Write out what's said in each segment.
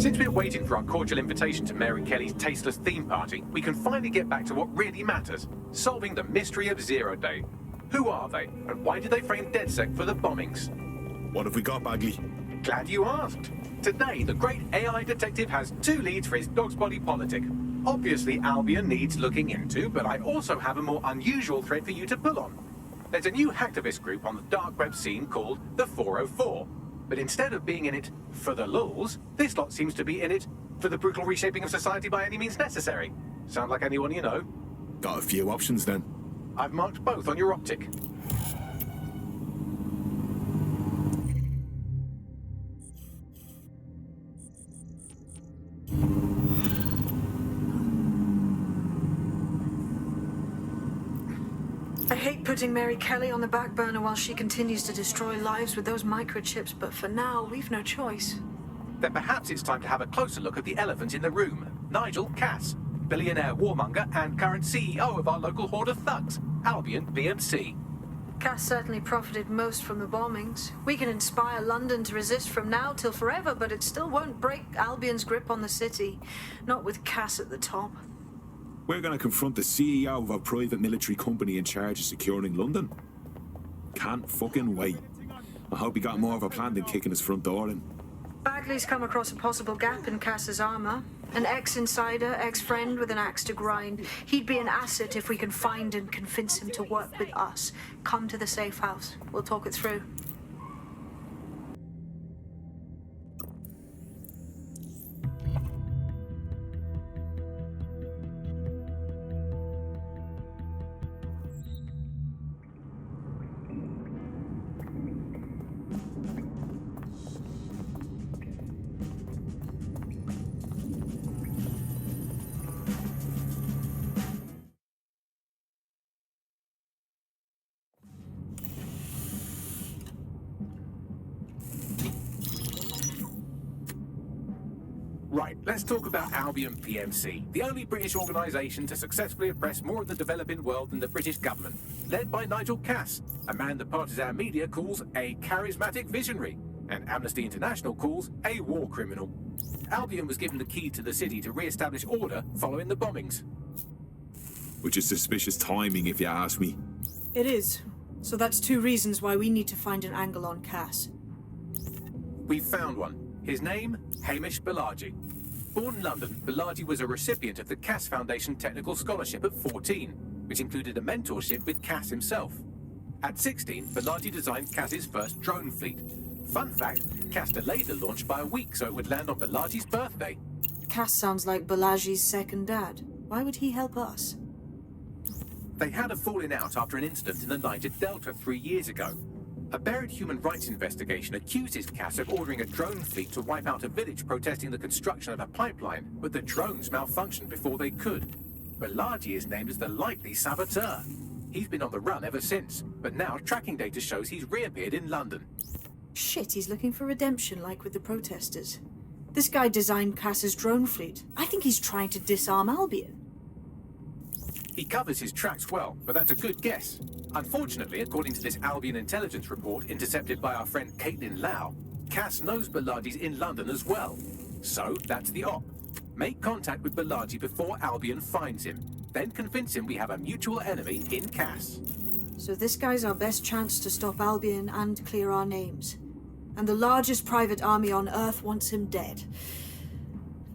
Since we're waiting for our cordial invitation to Mary Kelly's tasteless theme party, we can finally get back to what really matters, solving the mystery of Zero Day. Who are they, and why did they frame DedSec for the bombings? What have we got, Bagley? Glad you asked. Today, the great AI detective has 2 leads for his dog's body politic. Obviously, Albion needs looking into, but I also have a more unusual thread for you to pull on. There's a new hacktivist group on the dark web scene called the 404. But instead of being in it for the lulz, this lot seems to be in it for the brutal reshaping of society by any means necessary. Sound like anyone you know? Got a few options then. I've marked both on your optic. I hate putting Mary Kelly on the back burner while she continues to destroy lives with those microchips, but for now, we've no choice. Then perhaps it's time to have a closer look at the elephant in the room, Nigel Cass, billionaire warmonger and current CEO of our local horde of thugs, Albion BMC. Cass certainly profited most from the bombings. We can inspire London to resist from now till forever, but it still won't break Albion's grip on the city. Not with Cass at the top. We're going to confront the CEO of a private military company in charge of securing London. Can't fucking wait. I hope he got more of a plan than kicking his front door in. Bagley's come across a possible gap in Cass's armor. An ex-insider, ex-friend with an axe to grind. He'd be an asset if we can find and convince him to work with us. Come to the safe house. We'll talk it through. Right, let's talk about Albion PMC, the only British organisation to successfully oppress more of the developing world than the British government, led by Nigel Cass, a man the partisan media calls a charismatic visionary, and Amnesty International calls a war criminal. Albion was given the key to the city to re-establish order following the bombings. Which is suspicious timing, if you ask me. It is. So that's 2 reasons why we need to find an angle on Cass. We've found one. His name, Hamish Balaji. Born in London, Balaji was a recipient of the Cass Foundation Technical Scholarship at 14, which included a mentorship with Cass himself. At 16, Balaji designed Cass's first drone fleet. Fun fact, Cass delayed the launch by a week so it would land on Balaji's birthday. Cass sounds like Balaji's second dad. Why would he help us? They had a falling out after an incident in the Niger Delta 3 years ago. A buried human rights investigation accuses Cass of ordering a drone fleet to wipe out a village protesting the construction of a pipeline, but the drones malfunctioned before they could. Balaji is named as the likely saboteur. He's been on the run ever since, but now tracking data shows he's reappeared in London. Shit, he's looking for redemption like with the protesters. This guy designed Cass's drone fleet. I think he's trying to disarm Albion. He covers his tracks well, but that's a good guess. Unfortunately, according to this Albion intelligence report intercepted by our friend Caitlin Lau, Cass knows Balaji's in London as well. So, that's the op. Make contact with Balaji before Albion finds him. Then convince him we have a mutual enemy in Cass. So this guy's our best chance to stop Albion and clear our names. And the largest private army on Earth wants him dead.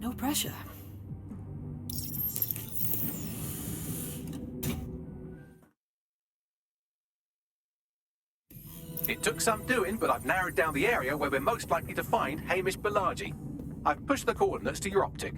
No pressure. It took some doing, but I've narrowed down the area where we're most likely to find Hamish Balaji. I've pushed the coordinates to your optic.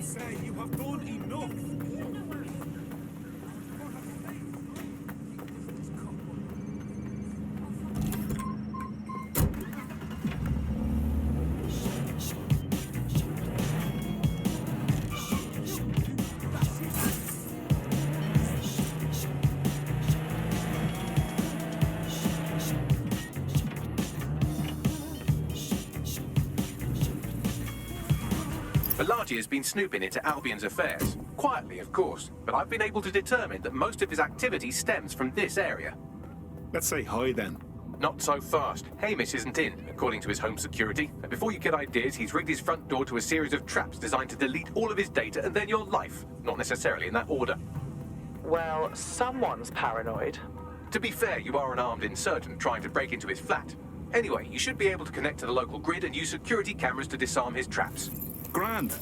say you have done enough. Balaji has been snooping into Albion's affairs. Quietly, of course, but I've been able to determine that most of his activity stems from this area. Let's say hi then. Not so fast. Hamish isn't in, according to his home security. And before you get ideas, he's rigged his front door to a series of traps designed to delete all of his data and then your life. Not necessarily in that order. Well, someone's paranoid. To be fair, you are an armed insurgent trying to break into his flat. Anyway, you should be able to connect to the local grid and use security cameras to disarm his traps. Grand.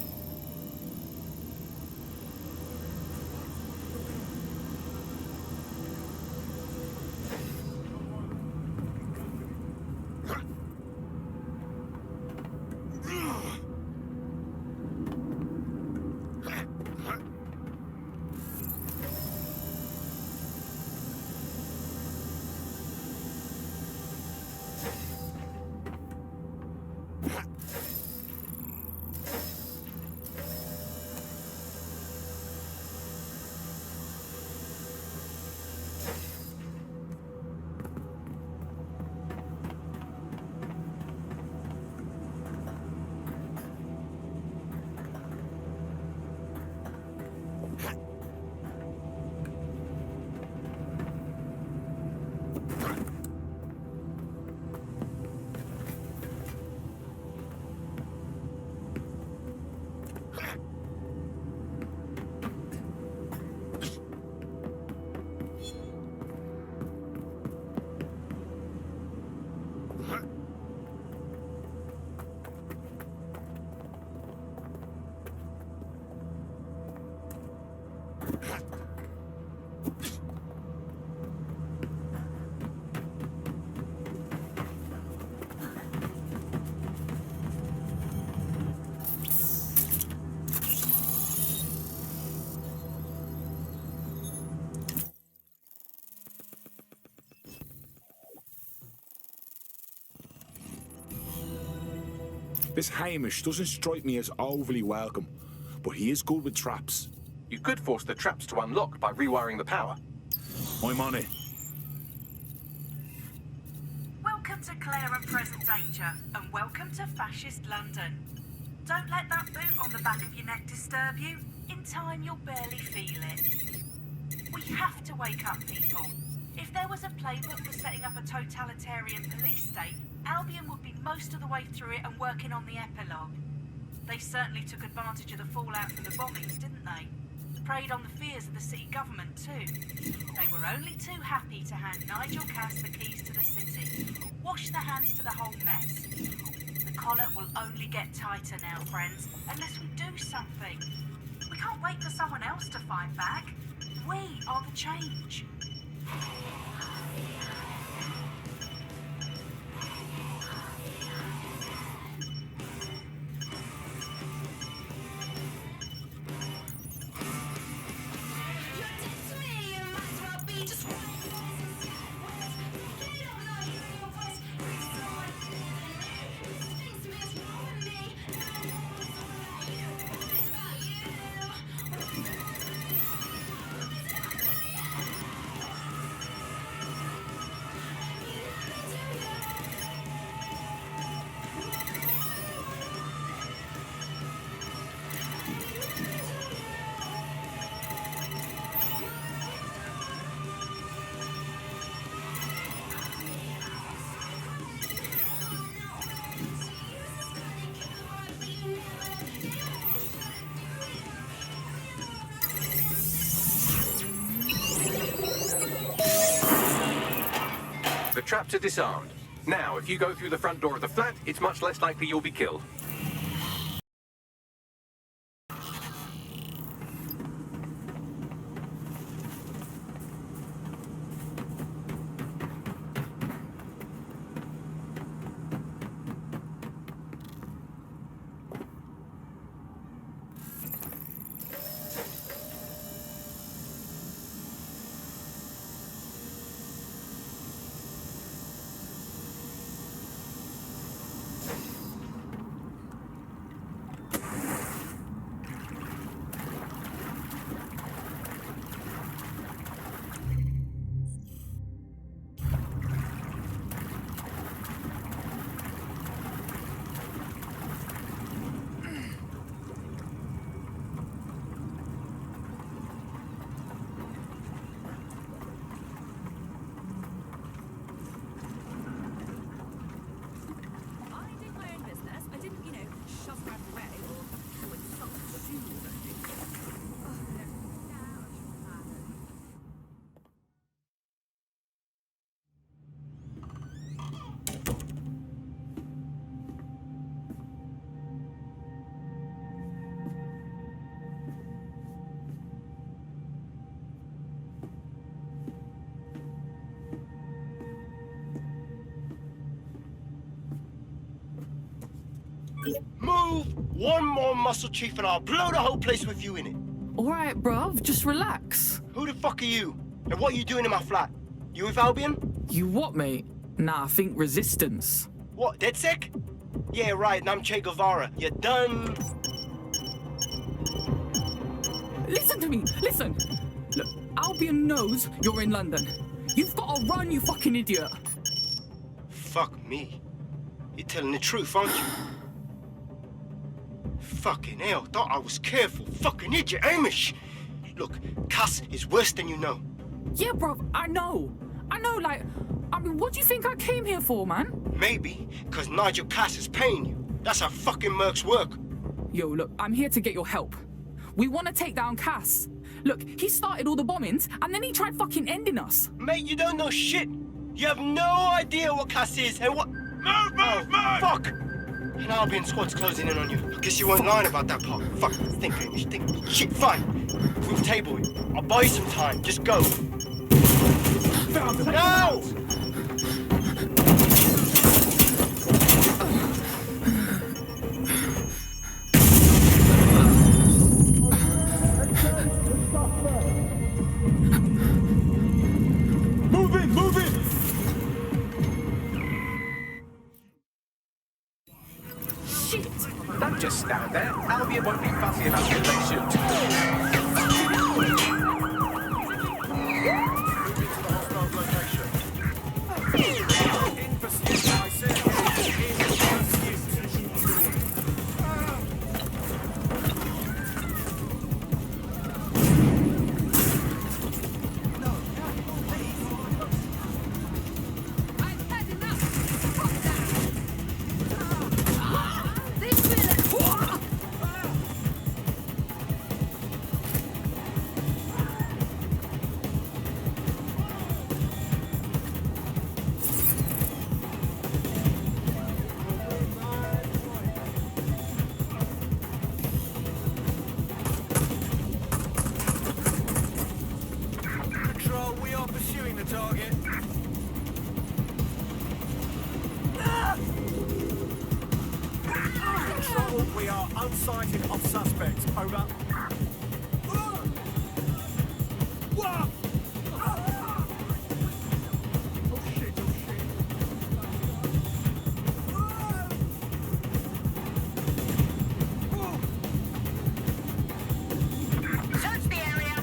This Hamish doesn't strike me as overly welcome, but he is good with traps. You could force the traps to unlock by rewiring the power. I'm on it. Welcome to Clare and Present Danger, and welcome to Fascist London. Don't let that boot on the back of your neck disturb you. In time, you'll barely feel it. We have to wake up people. If there was a playbook for setting up a totalitarian police state, Albion would be most of the way through it and working on the epilogue. They certainly took advantage of the fallout from the bombings, didn't they? Preyed on the fears of the city government too. They were only too happy to hand Nigel Cass the keys to the city. Wash their hands to the whole mess. The collar will only get tighter now, friends, unless we do something. We can't wait for someone else to fight back. We are the change. The traps are disarmed. Now, if you go through the front door of the flat, it's much less likely you'll be killed. Move one more muscle chief and I'll blow the whole place with you in it. Alright, bruv, just relax. Who the fuck are you? And what are you doing in my flat? You with Albion? You what, mate? Nah, I think resistance. What, DedSec? Yeah, right, and I'm Che Guevara. You're done. Listen to me, listen. Look, Albion knows you're in London. You've got to run, you fucking idiot. Fuck me. You're telling the truth, aren't you? Fucking hell, thought I was careful. Fucking idiot, Amish. Look, Cass is worse than you know. Yeah, bruv, I know, like, I mean, what do you think I came here for, man? Maybe, because Nigel Cass is paying you. That's how fucking mercs work. Yo, look, I'm here to get your help. We want to take down Cass. Look, he started all the bombings, and then he tried fucking ending us. Mate, you don't know shit. You have no idea what Cass is and what... Move! Fuck! An Albion squad's closing in on you. I guess you weren't lying about that part. Fuck, think, Amish, think. Shit, fine. We'll table it. I'll buy you some time. Just go. No! Move it! Shit! Don't just stand there. Albion won't be fussy enough if they shoot. Unsighted of suspects. Over. Search the area.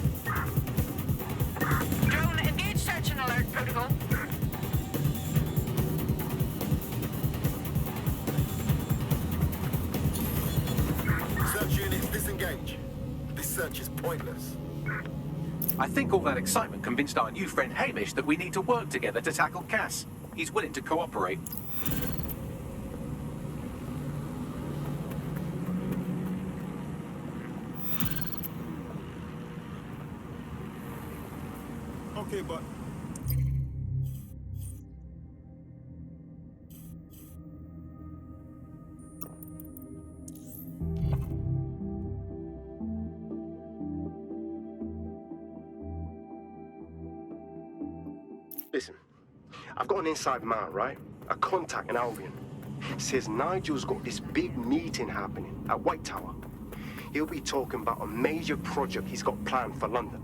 Drone, engage search and alert protocol. Search units disengage. This search is pointless. I think all that excitement convinced our new friend Hamish that we need to work together to tackle Cass. He's willing to cooperate. Okay, but... Listen, I've got an inside man, right? A contact in Albion. Says Nigel's got this big meeting happening at White Tower. He'll be talking about a major project he's got planned for London.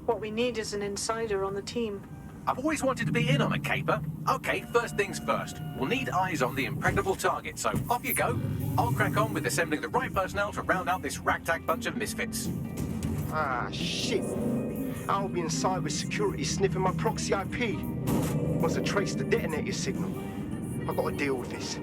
What we need is an insider on the team. I've always wanted to be in on a caper. Okay, first things first. We'll need eyes on the impregnable target, so off you go. I'll crack on with assembling the right personnel to round out this ragtag bunch of misfits. Ah, shit. Albion cybersecurity sniffing my proxy IP. Must have traced the detonator signal. I've got to deal with this.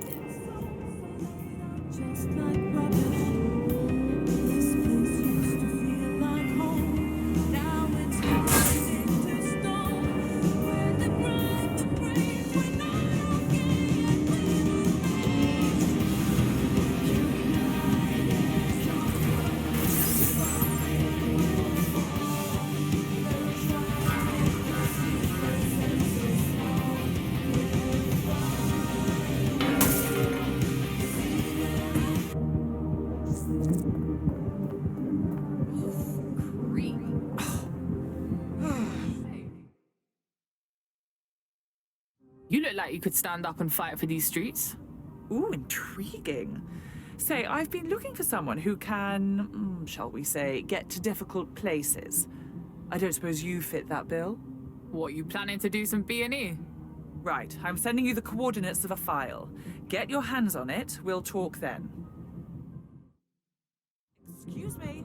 You look like you could stand up and fight for these streets. Ooh, intriguing. Say, I've been looking for someone who can, shall we say, get to difficult places. I don't suppose you fit that bill? What, you planning to do some B&E? Right, I'm sending you the coordinates of a file. Get your hands on it, we'll talk then. Excuse me.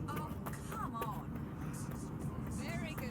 Oh, come on. Very good.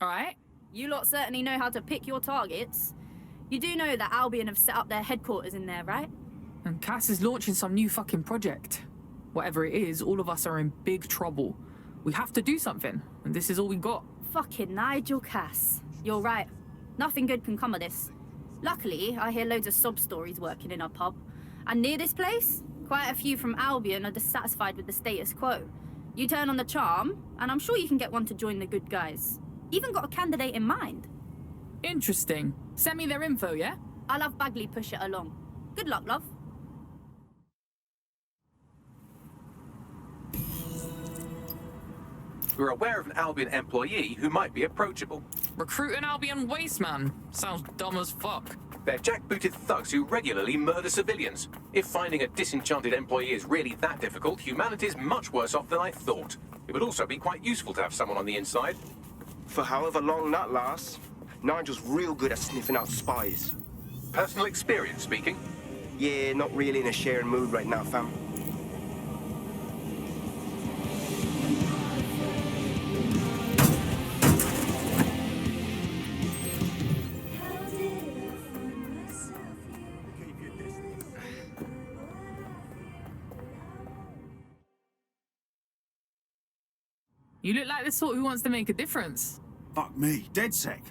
Alright. You lot certainly know how to pick your targets. You do know that Albion have set up their headquarters in there, right? And Cass is launching some new fucking project. Whatever it is, all of us are in big trouble. We have to do something, and this is all we got. Fucking Nigel Cass. You're right. Nothing good can come of this. Luckily, I hear loads of sob stories working in our pub. And near this place, quite a few from Albion are dissatisfied with the status quo. You turn on the charm, and I'm sure you can get one to join the good guys. Even got a candidate in mind. Interesting. Send me their info, yeah? I'll have Bagley push it along. Good luck, love. We're aware of an Albion employee who might be approachable. Recruit an Albion wasteman. Sounds dumb as fuck. They're jackbooted thugs who regularly murder civilians. If finding a disenchanted employee is really that difficult, humanity's much worse off than I thought. It would also be quite useful to have someone on the inside. For however long that lasts, Nigel's real good at sniffing out spies. Personal experience speaking. Yeah, not really in a sharing mood right now, fam. You look like the sort who wants to make a difference. Fuck me, dead sec.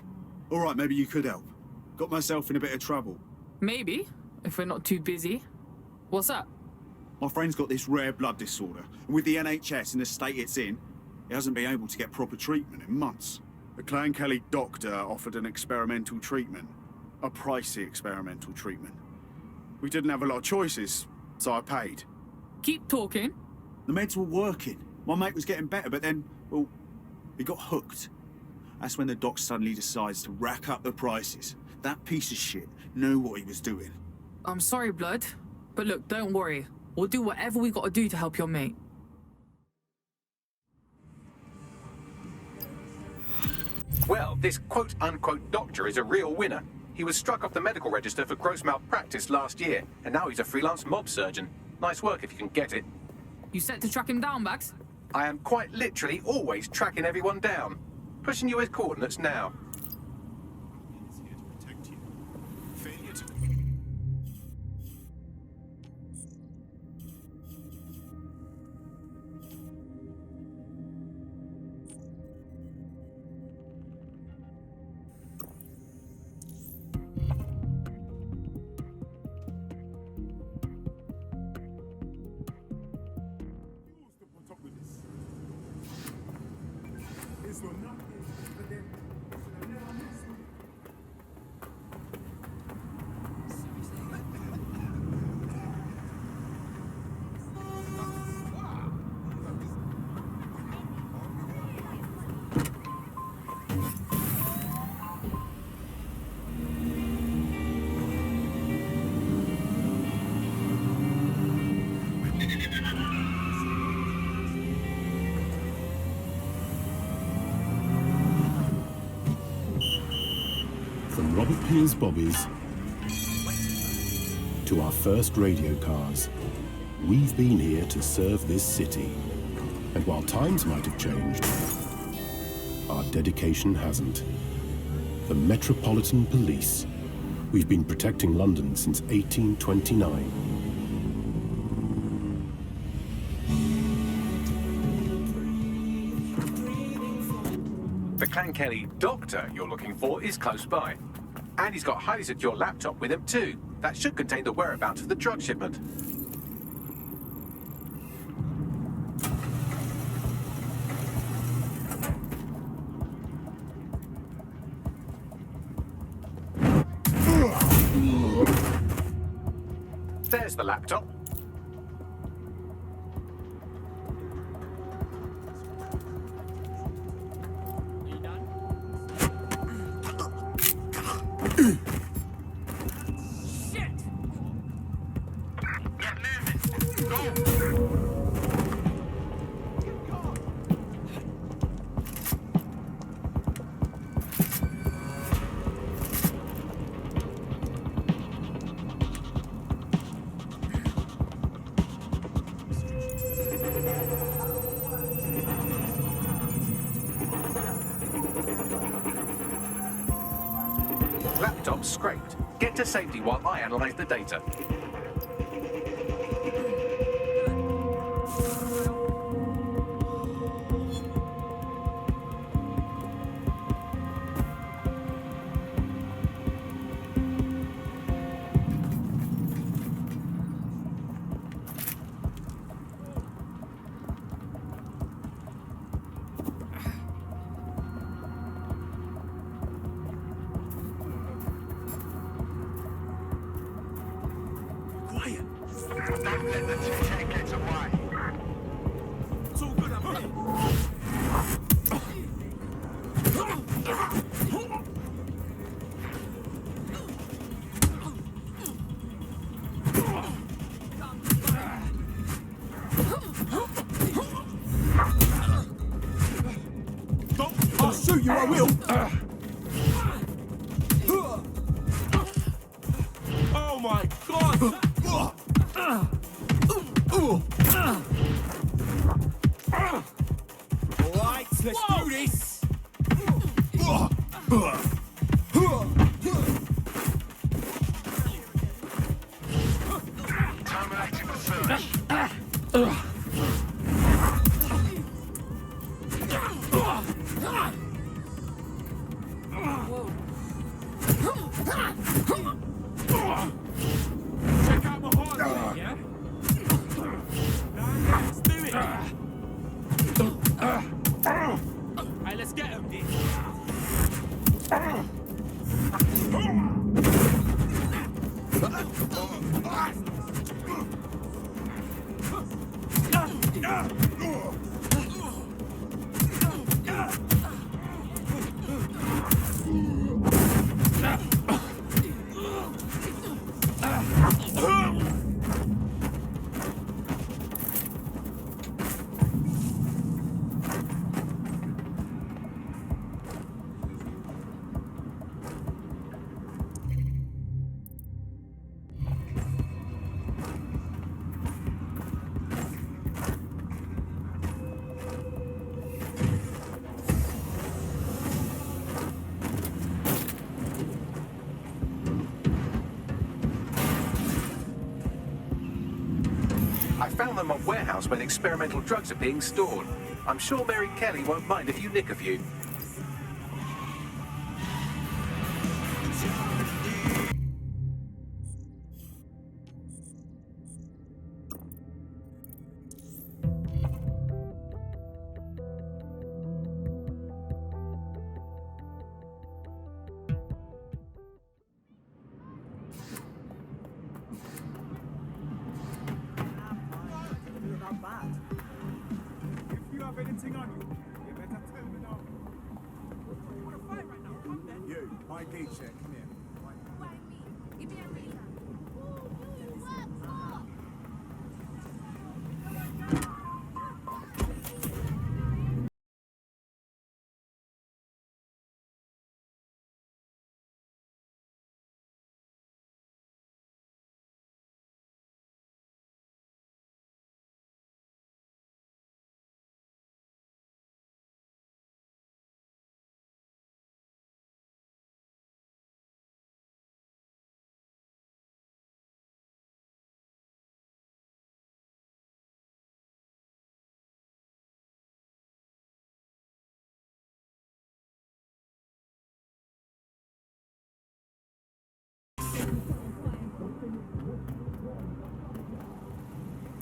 All right, maybe you could help. Got myself in a bit of trouble. Maybe, if we're not too busy. What's up? My friend's got this rare blood disorder, and with the NHS in the state it's in, he hasn't been able to get proper treatment in months. The Clan Kelly doctor offered an experimental treatment. A pricey experimental treatment. We didn't have a lot of choices, so I paid. Keep talking. The meds were working. My mate was getting better, but then, well, he got hooked. That's when the doc suddenly decides to rack up the prices. That piece of shit knew what he was doing. I'm sorry, Blood. But look, don't worry. We'll do whatever we gotta do to help your mate. Well, this quote-unquote doctor is a real winner. He was struck off the medical register for gross malpractice last year, and now he's a freelance mob surgeon. Nice work if you can get it. You set to track him down, Bags? I am quite literally always tracking everyone down. Pushing you his coordinates now. From Robert Peel's Bobbies to our first radio cars, we've been here to serve this city. And while times might have changed, our dedication hasn't. The Metropolitan Police. We've been protecting London since 1829. Clan Kelly doctor you're looking for is close by. And he's got a highly secure laptop with him too. That should contain the whereabouts of the drug shipment. There's the laptop. Laptop scraped. Get to safety while I analyze the data. I'll shoot you, I will! Oh my god! Alright, let's do this! Terminating the search. Check out my hardware, yeah? Let's do it! Hey, let's get him, dude. I found them on warehouse where the experimental drugs are being stored. I'm sure Mary Kelly won't mind if you nick a few. If you have anything on you, you better tell me now. You wanna fight right now? Come then. You, my geisha, come here. Give me a reason.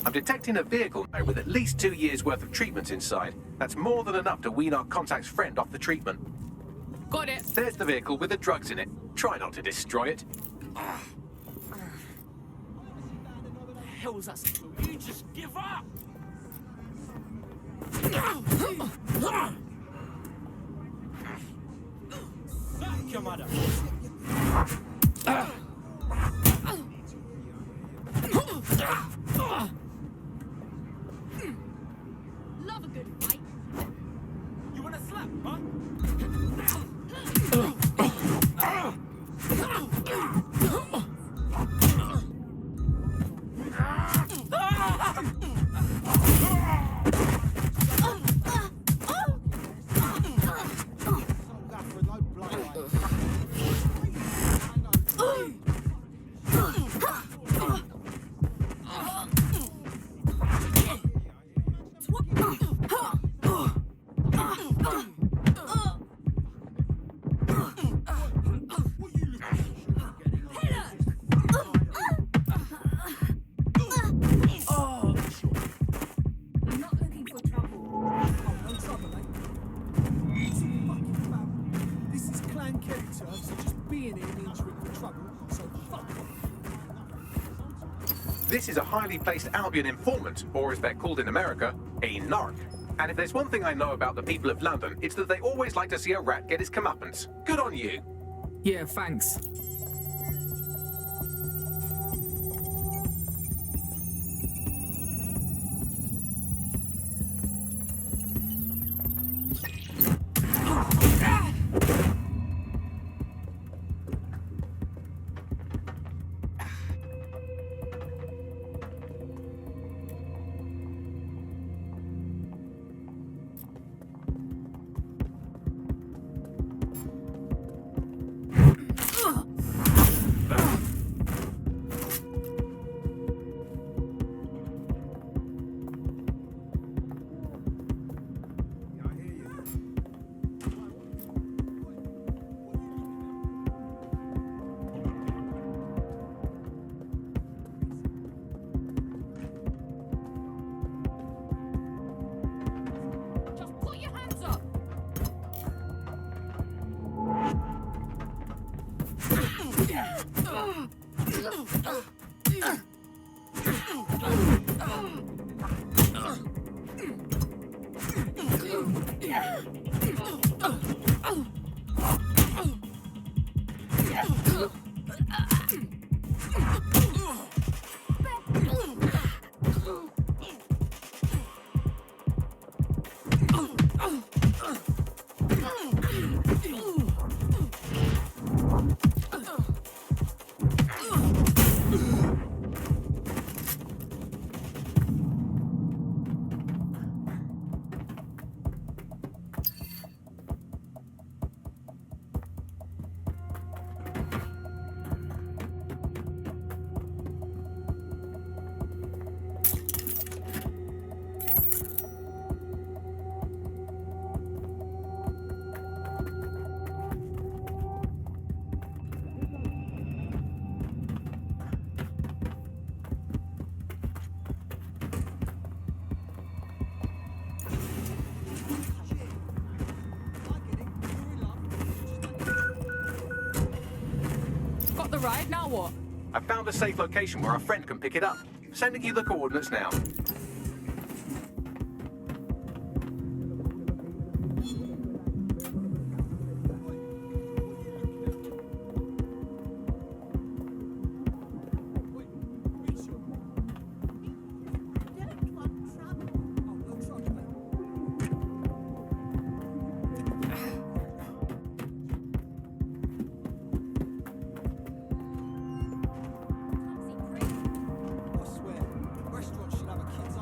I'm detecting a vehicle now with at least 2 years' worth of treatments inside. That's more than enough to wean our contact's friend off the treatment. Got it. There's the vehicle with the drugs in it. Try not to destroy it. The hell was that? You just give up! Fuck your mother! Love a good fight. You wanna slap, huh? This is a highly placed Albion informant, or as they're called in America, a narc. And if there's one thing I know about the people of London, it's that they always like to see a rat get his comeuppance. Good on you. Yeah, thanks. Got the ride, now what? I found a safe location where our friend can pick it up. Sending you the coordinates now. I swear, restaurants should have a kids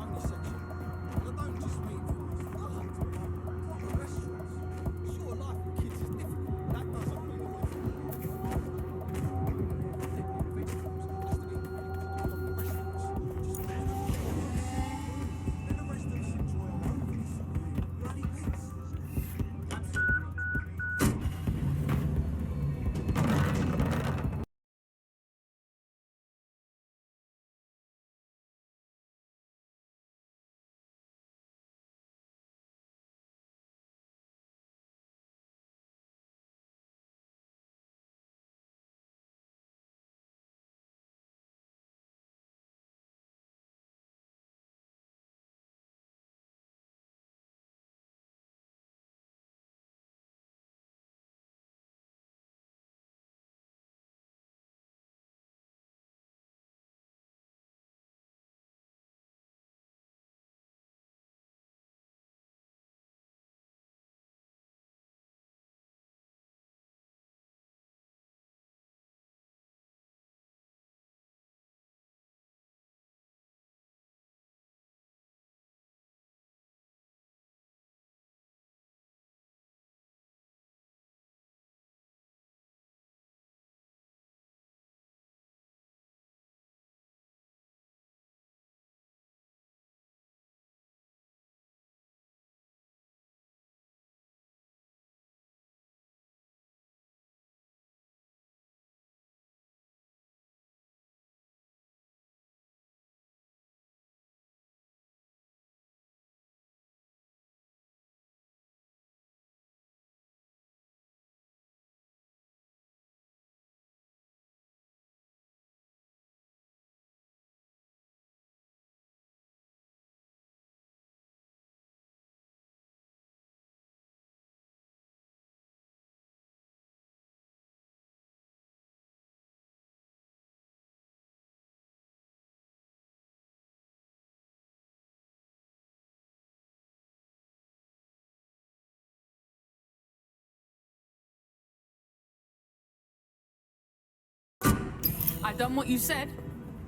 I done what you said.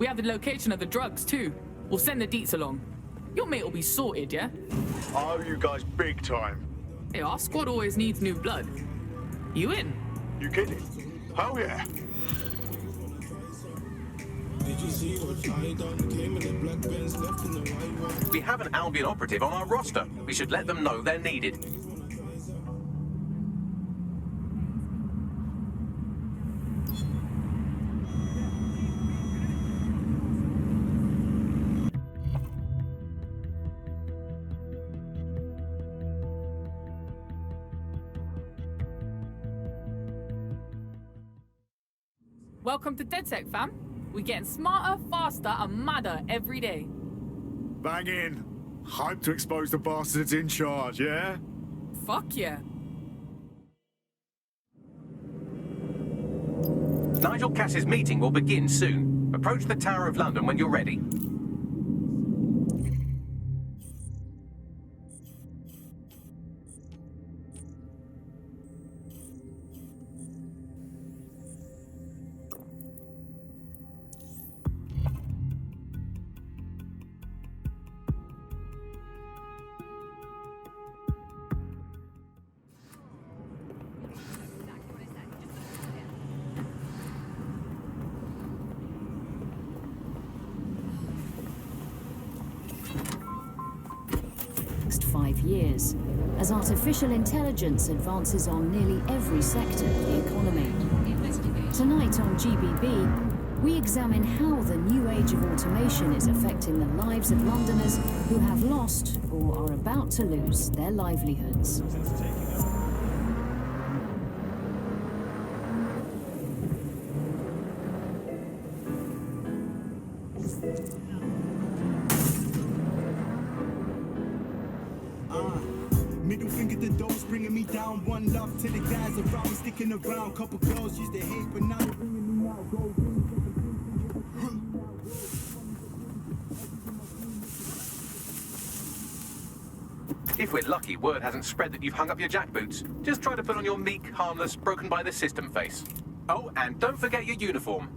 We have the location of the drugs, too. We'll send the deets along. Your mate will be sorted, yeah? I owe you guys big time. Hey, our squad always needs new blood. You in? You kidding? Hell yeah. We have an Albion operative on our roster. We should let them know they're needed. Welcome to DedSec, fam. We're getting smarter, faster, and madder every day. Bang in. Hype to expose the bastards in charge, yeah? Fuck yeah. Nigel Cass's meeting will begin soon. Approach the Tower of London when you're ready. Next 5 years, as artificial intelligence advances on nearly every sector of the economy. Tonight on GBB, we examine how the new age of automation is affecting the lives of Londoners who have lost or are about to lose their livelihoods. Middle finger to those bringing me down. One love to the guys around me sticking around. Couple girls used to hate, but now they're bringing me out. Go If we're lucky, word hasn't spread that you've hung up your jackboots. Just try to put on your meek, harmless, broken by the system face. Oh, and don't forget your uniform.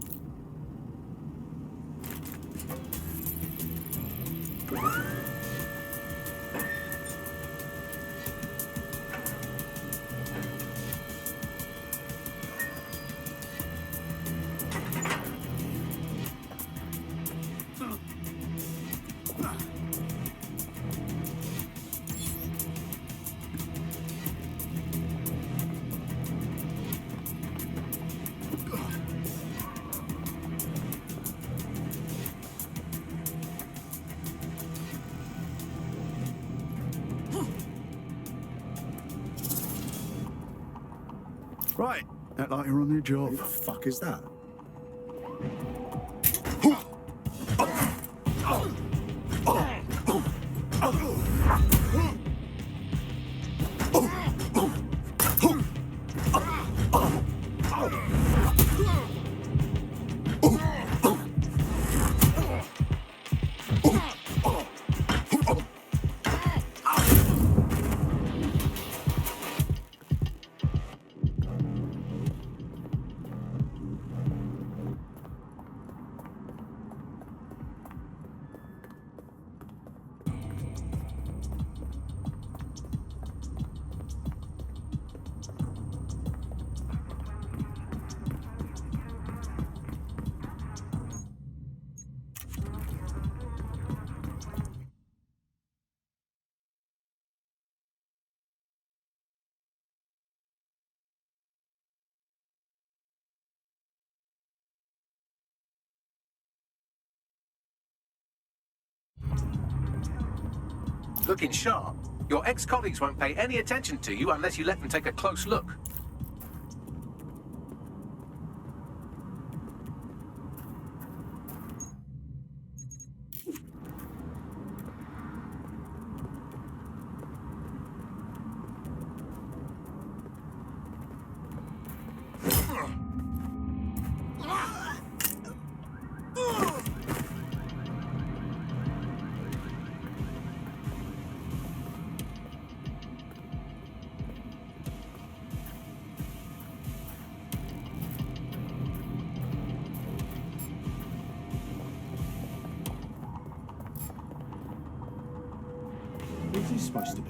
Right, act like you're on the job. Who the fuck is that? Looking sharp. Your ex-colleagues won't pay any attention to you unless you let them take a close look. Who's this supposed to be?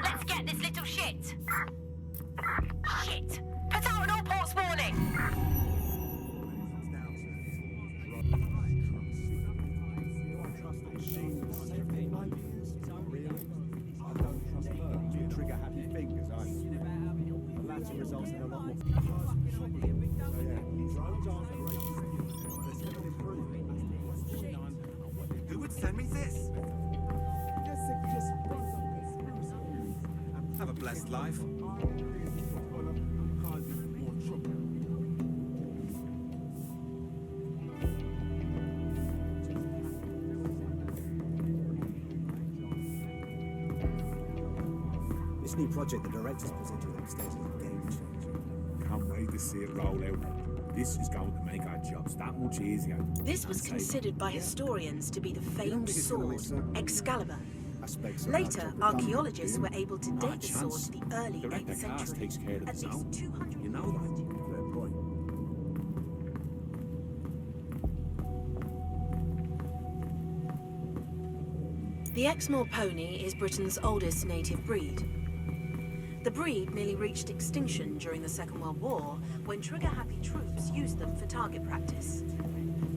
Let's get this little shit. Shit. Put out an all ports warning. Who would send me this? Have a blessed life. This new project the directors presented on stage is a game changer. Can't wait to see it roll out. This is going to make our jobs that much easier. This was considered by historians to be the famed sword, Excalibur. Later, archaeologists were able to date the sword to the early 8th century. Takes care of At the least sound. 200 You know that. Fair point. The Exmoor pony is Britain's oldest native breed. The breed nearly reached extinction during the Second World War when trigger-happy troops used them for target practice.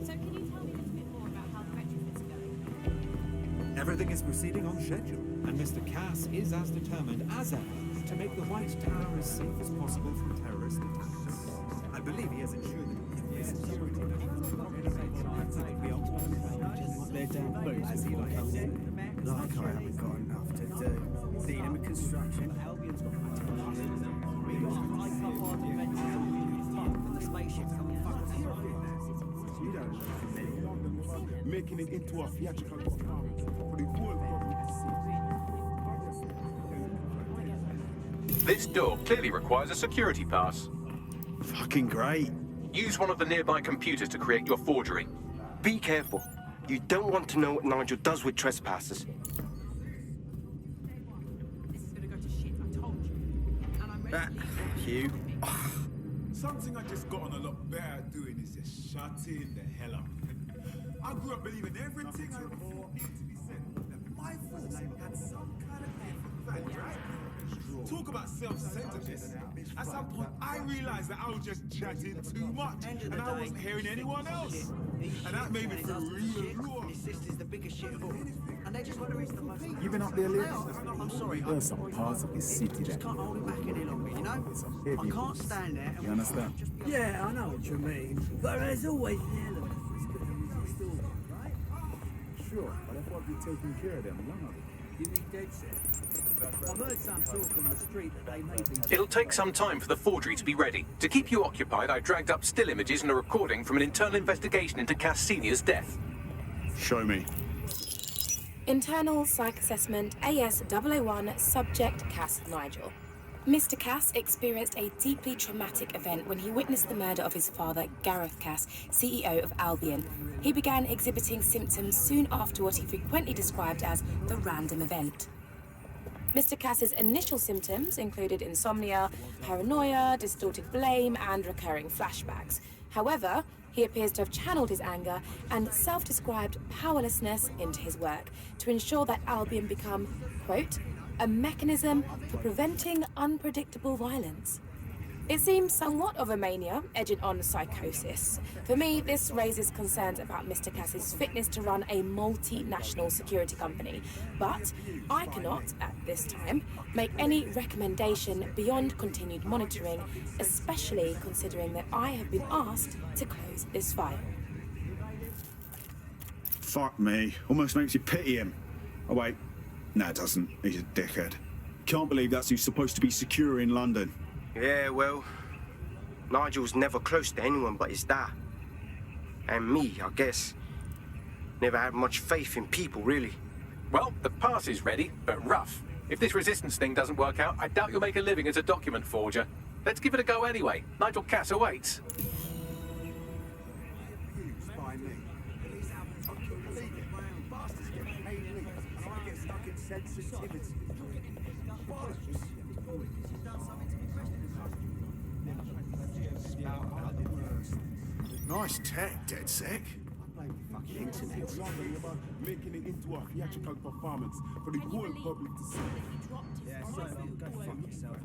So can you tell me a little bit more about how the retrofits are going? Everything is proceeding on schedule. And Mr. Cass is as determined as ever to make the White Tower as safe as possible from terrorist attacks. I believe he has ensured that security. Their damn boots as he like I haven't got enough to do. Seeing him in construction. Albion's got Making it into a theatrical performance for the whole This door clearly requires a security pass. Fucking great. Use one of the nearby computers to create your forgery. Be careful. You don't want to know what Nigel does with trespassers. This is gonna go to shit, I told you. And I'm ready to leave. Hugh. Something I just got on a lot better at doing is just shutting the hell up. I grew up believing everything I thought needed to be said. That my voice had some kind of value, right? Talk about self-centeredness. At some point, I realized that I was just chatting too much, and I wasn't hearing anyone else. And that made me feel real raw. His sister's the biggest shit of all. And they just want to reach the most. You been up there, Liz? I'm sorry. There's some parts of this city Just can't hold him back any longer, you know? I can't stand there. You understand? Yeah, I know what you mean. But there's always the element. Sure, but I thought you'd taken care of them, none of it. You need dead set. I've heard some talk on the street that they may be. It'll take some time for the forgery to be ready. To keep you occupied, I dragged up still images and a recording from an internal investigation into Cass Senior's death. Show me. Internal Psych Assessment AS001 Subject Cass Nigel. Mr. Cass experienced a deeply traumatic event when he witnessed the murder of his father, Gareth Cass, CEO of Albion. He began exhibiting symptoms soon after what he frequently described as the random event. Mr. Cass's initial symptoms included insomnia, paranoia, distorted blame, and recurring flashbacks. However, he appears to have channeled his anger and self-described powerlessness into his work to ensure that Albion become, quote, a mechanism for preventing unpredictable violence. It seems somewhat of a mania, edging on psychosis. For me, this raises concerns about Mr. Cass's fitness to run a multinational security company, but I cannot, at this time, make any recommendation beyond continued monitoring, especially considering that I have been asked to close this file. Fuck me. Almost makes you pity him. Oh, wait. No, it doesn't. He's a dickhead. Can't believe that's who's supposed to be secure in London. Yeah, well, Nigel's never close to anyone but his dad. And me, I guess. Never had much faith in people, really. Well, the pass is ready, but rough. If this resistance thing doesn't work out, I doubt you'll make a living as a document forger. Let's give it a go anyway. Nigel Cass awaits. Bastards get paid leave, and I get stuck in sensitivity. Nice tech, DedSec. The internet. Making it into a theatrical performance for the whole public to see. Yeah, so go fuck yourself.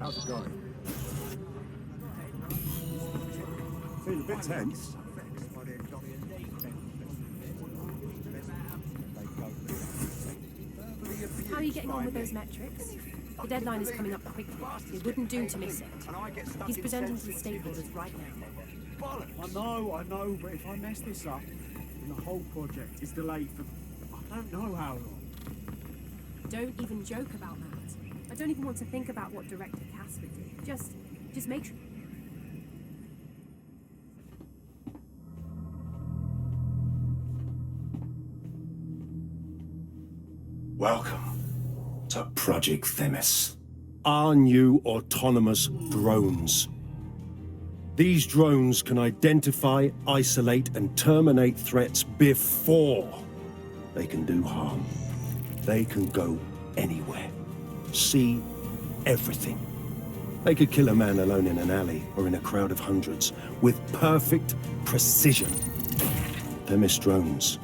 How's it going? Feeling a bit tense. How are you getting on with those metrics? The deadline is coming up quickly. It wouldn't do to miss it. He's presenting to the stakeholders right now. I know, but if I mess this up, then the whole project is delayed for I don't know how long. Don't even joke about that. I don't even want to think about what Director Cass would do. Just make sure. Welcome to Project Themis. Our new autonomous drones. These drones can identify, isolate, and terminate threats before they can do harm. They can go anywhere, see everything. They could kill a man alone in an alley or in a crowd of hundreds with perfect precision. Themis drones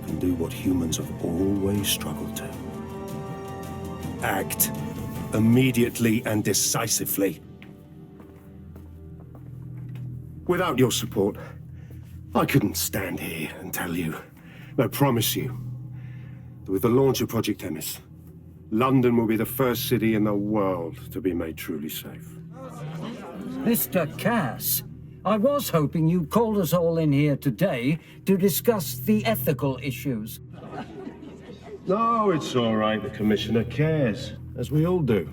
can do what humans have always struggled to. Act immediately and decisively. Without your support, I couldn't stand here and tell you, I promise you, that with the launch of Project Themis, London will be the first city in the world to be made truly safe. Mr. Cass, I was hoping you called us all in here today to discuss the ethical issues. No, it's all right. The Commissioner cares, as we all do.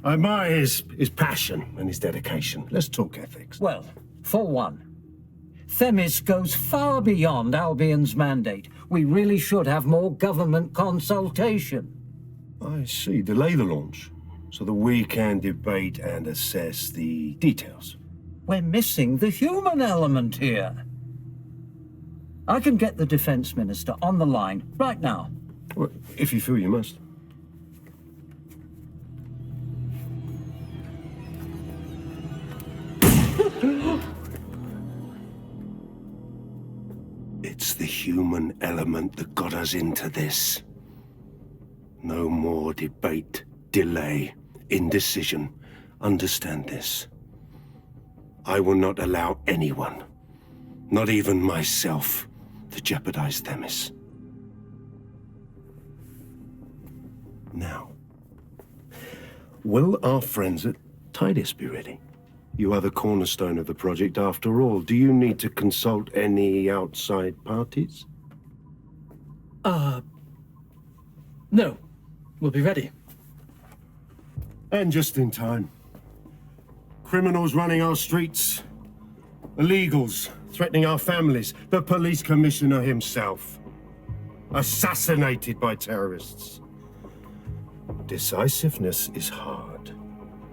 I admire his passion and his dedication. Let's talk ethics. Well, for one, Themis goes far beyond Albion's mandate. We really should have more government consultation. I see. Delay the launch, so that we can debate and assess the details. We're missing the human element here. I can get the Defense Minister on the line right now. Well, if you feel you must. It's the human element that got us into this. No more debate, delay, indecision. Understand this. I will not allow anyone, not even myself, to jeopardize Themis. Now, will our friends at Titus be ready? You are the cornerstone of the project after all. Do you need to consult any outside parties? No. We'll be ready. And just in time. Criminals running our streets. Illegals threatening our families. The police commissioner himself. Assassinated by terrorists. Decisiveness is hard.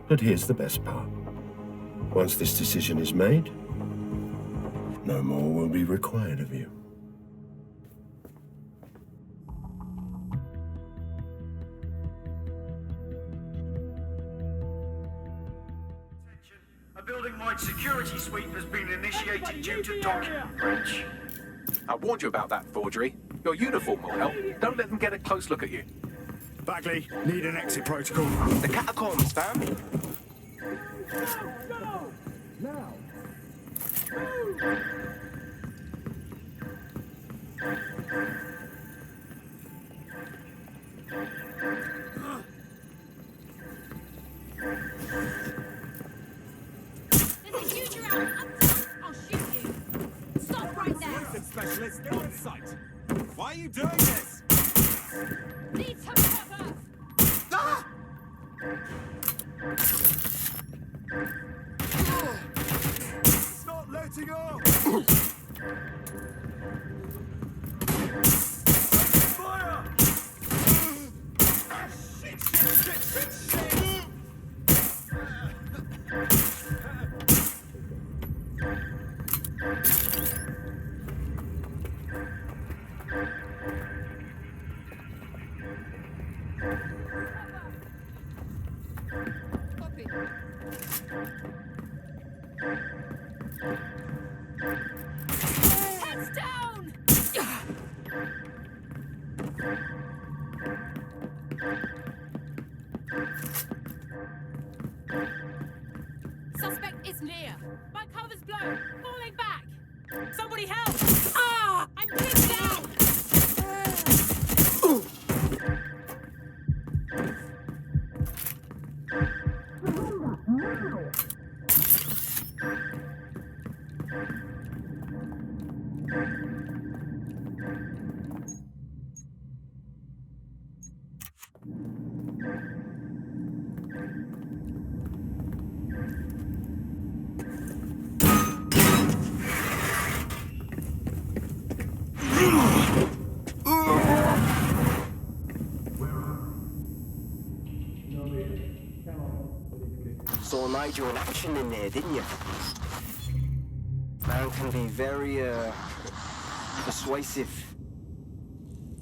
But here's the best part. Once this decision is made, no more will be required of you. A building-wide security sweep has been initiated due to document breach. I warned you about that forgery. Your uniform will help. Don't let them get a close look at you. Bagley, need an exit protocol. The catacombs, fam. Go! Now! There's a huge around. I'll shoot you. Stop right there. Specialist on site. Why are you doing this? Need some cover. Ah! Stop letting off! Fire! Ah, shit, shit, shit, shit! Heads down! Suspect is near. My cover's blown. Falling back. Somebody help! Ah! I'm pinned down! Saw Nigel in action in there, didn't you? Man can be very, persuasive.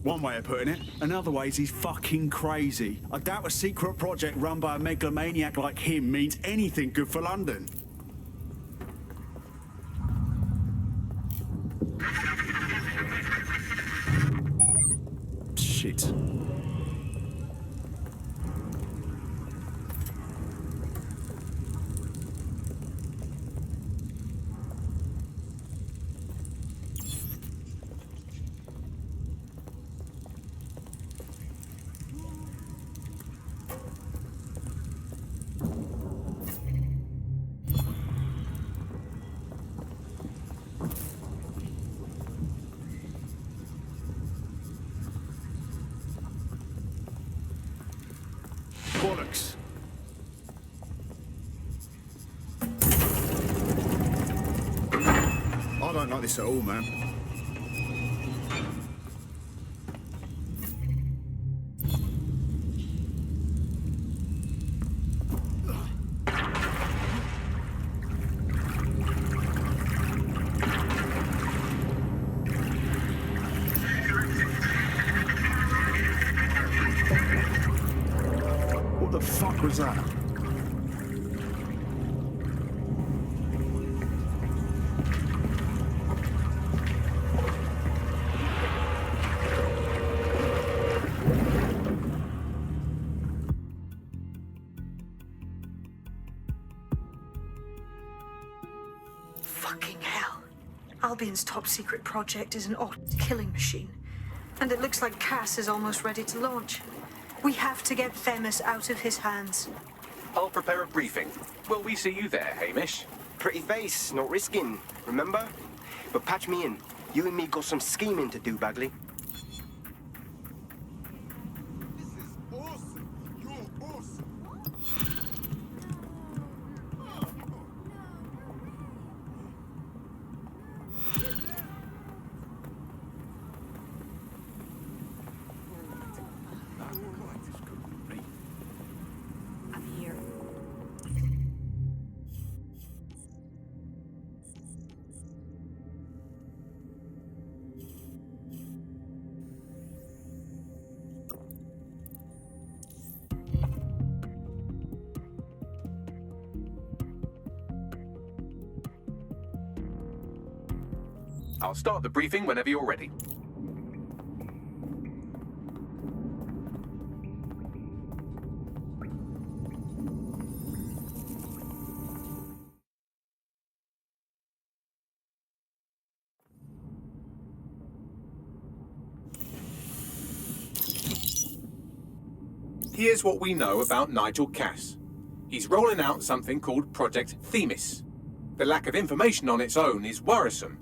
One way of putting it. Another way is he's fucking crazy. I doubt a secret project run by a megalomaniac like him means anything good for London. Shit. Bollocks. I don't like this at all, man. What the fuck was that? Fucking hell. Albion's top secret project is an killing machine. And it looks like Cass is almost ready to launch. We have to get Themis out of his hands. I'll prepare a briefing. Will we see you there, Hamish? Pretty face, not risking, remember? But patch me in. You and me got some scheming to do, Bagley. I'll start the briefing whenever you're ready. Here's what we know about Nigel Cass. He's rolling out something called Project Themis. The lack of information on its own is worrisome,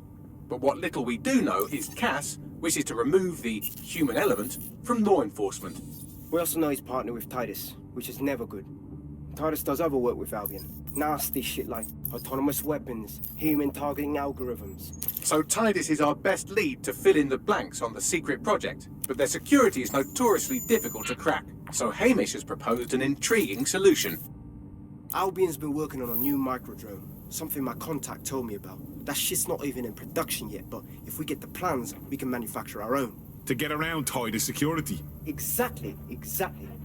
but what little we do know is Cass wishes to remove the human element from law enforcement. We also know he's partnered with Titus, which is never good. Titus does other work with Albion. Nasty shit like autonomous weapons, human targeting algorithms. So Titus is our best lead to fill in the blanks on the secret project, but their security is notoriously difficult to crack. So Hamish has proposed an intriguing solution. Albion's been working on a new microdrone, something my contact told me about. That shit's not even in production yet, but if we get the plans, we can manufacture our own. To get around Titus security? Exactly.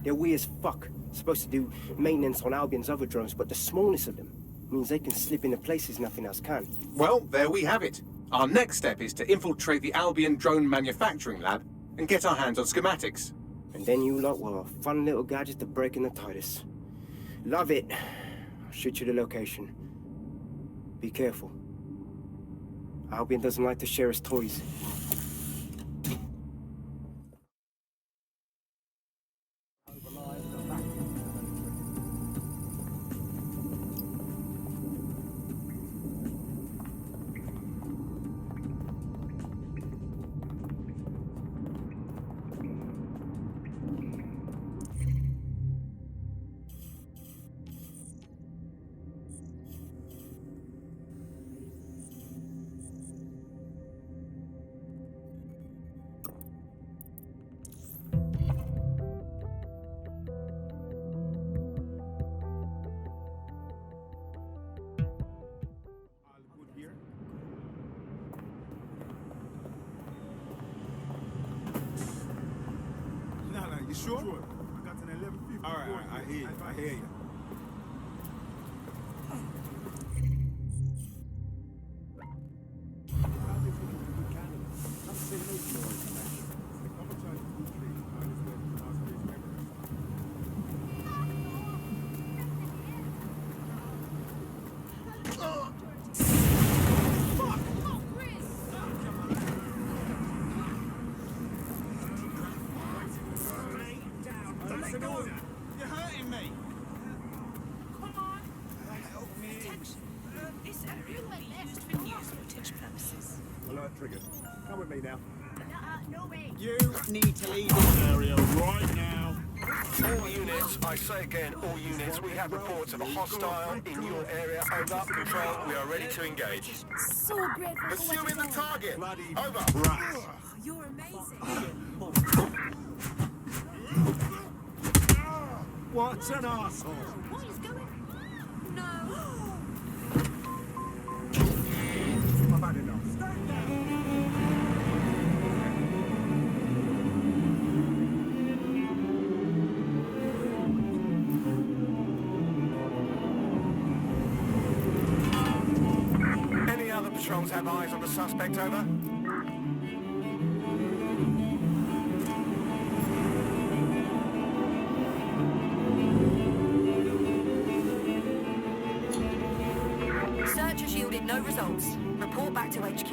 They're weird as fuck. Supposed to do maintenance on Albion's other drones, but the smallness of them. Means they can slip into places nothing else can. Well, there we have it. Our next step is to infiltrate the Albion drone manufacturing lab and get our hands on schematics. And then you lot will have fun little gadgets to break in the TARDIS. Love it. I'll shoot you the location. Be careful. Albion doesn't like to share his toys. You sure? I got an 1150. All right, I hear you. I hear you. You're hurting me. Come on. Help me. This area will be used for news footage purposes. Alert triggered. Come with me now. No way. You need to leave this area right now. All units, I say again, all units, we have reports of a hostile in your area. Over. Control, we are ready to engage. So grateful. Pursuing the target. Over. You're amazing. What an asshole! What is going on? No. I've had enough. Stand down. Any other patrols have eyes on the suspect, over? Search has yielded no results. Report back to HQ.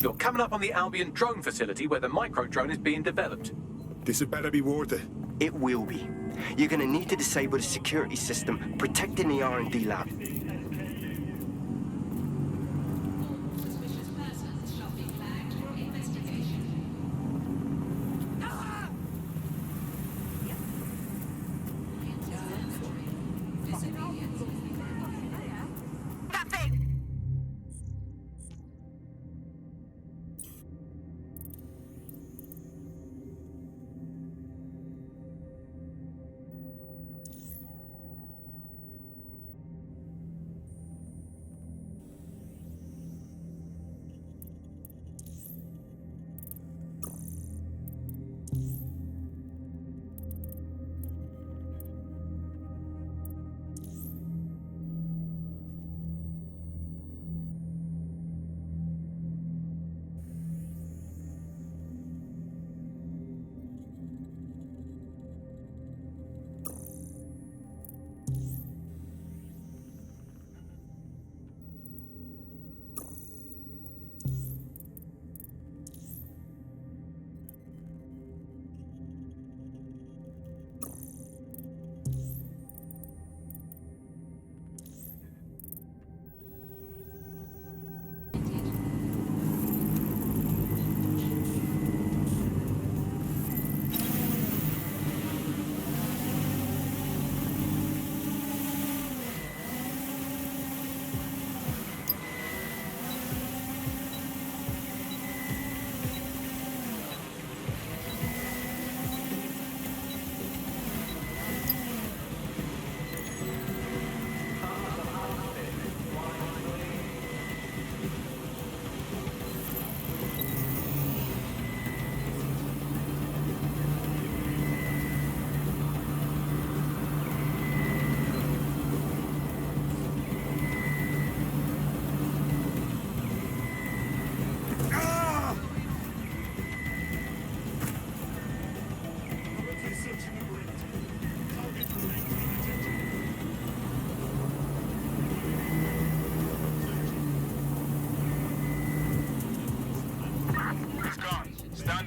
You're coming up on the Albion drone facility where the micro drone is being developed. This had better be worth it. It will be. You're gonna need to disable the security system protecting the R&D lab.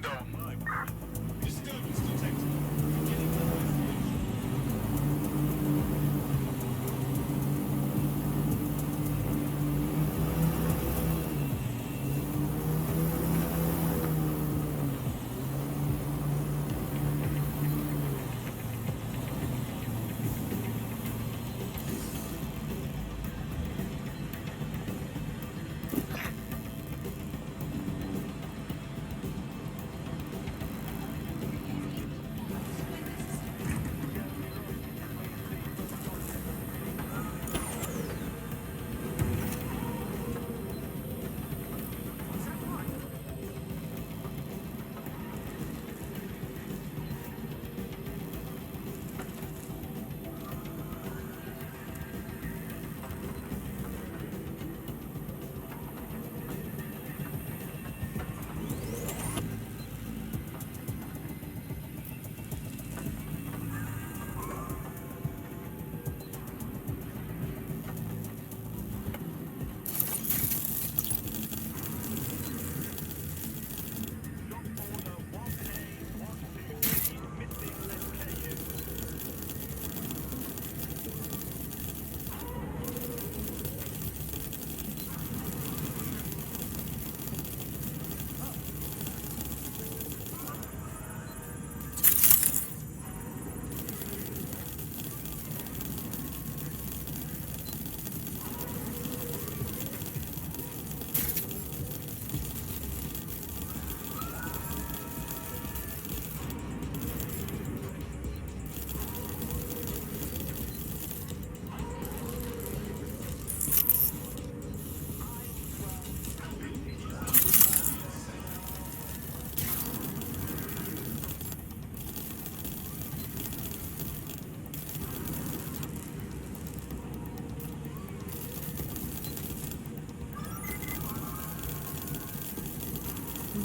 door. Disturbance detected.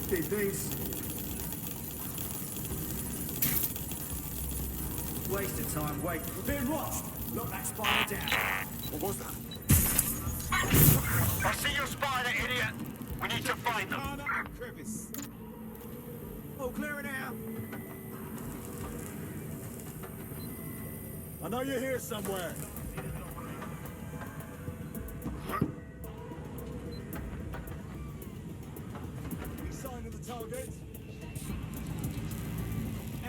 Did this. Waste of time, wait. We're being watched. Lock that spider down. What was that? I see your spider, idiot. We need to find them. Corner and crevice. All clear now. I know you're here somewhere. Any sign of the target?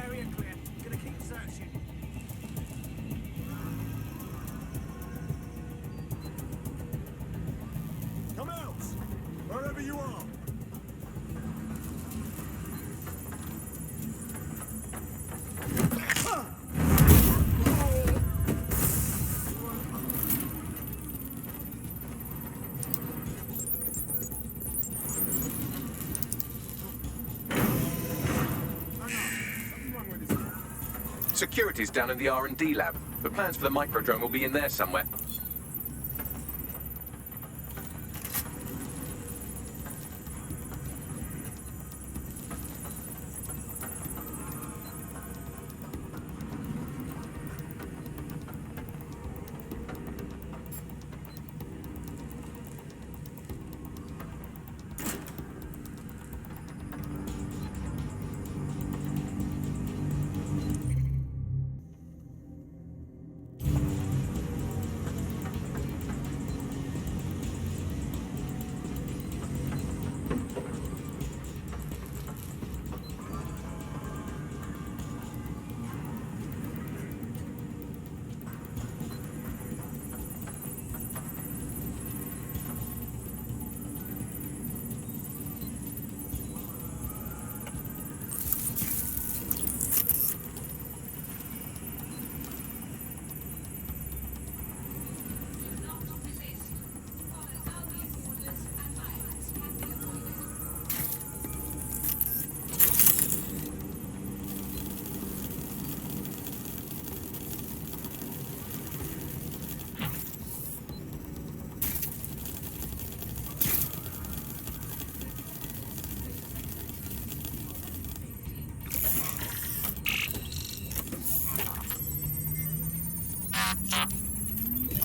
Area clear. Gonna keep searching. Come out! Wherever you are! Security's down in the R&D lab. The plans for the microdrone will be in there somewhere.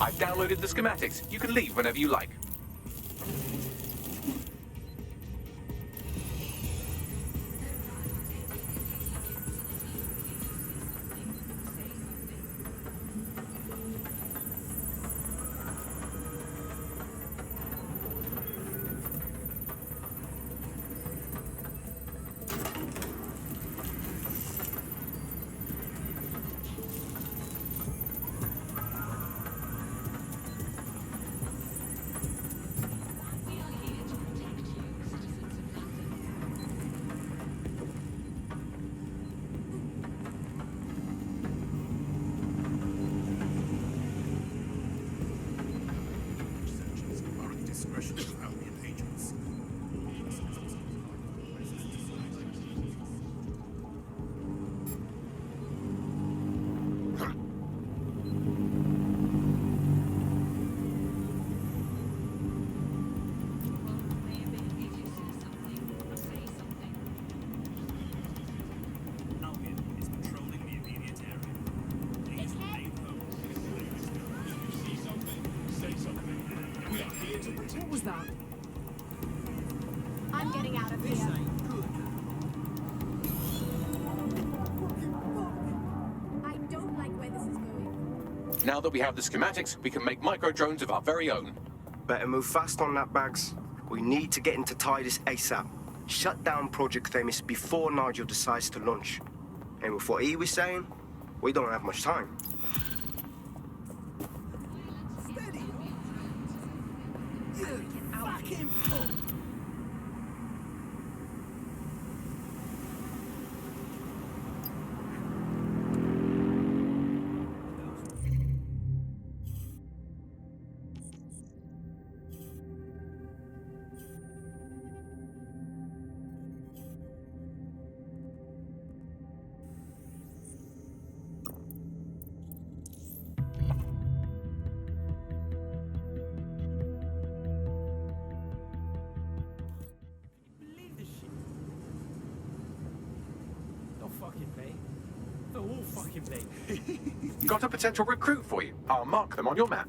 I've downloaded the schematics. You can leave whenever you like. Now that we have the schematics, we can make micro-drones of our very own. Better move fast on that, Bags. We need to get into Titus ASAP. Shut down Project Themis before Nigel decides to launch. And with what he was saying, we don't have much time. Steady! You fucking fool! Got a potential recruit for you. I'll mark them on your map.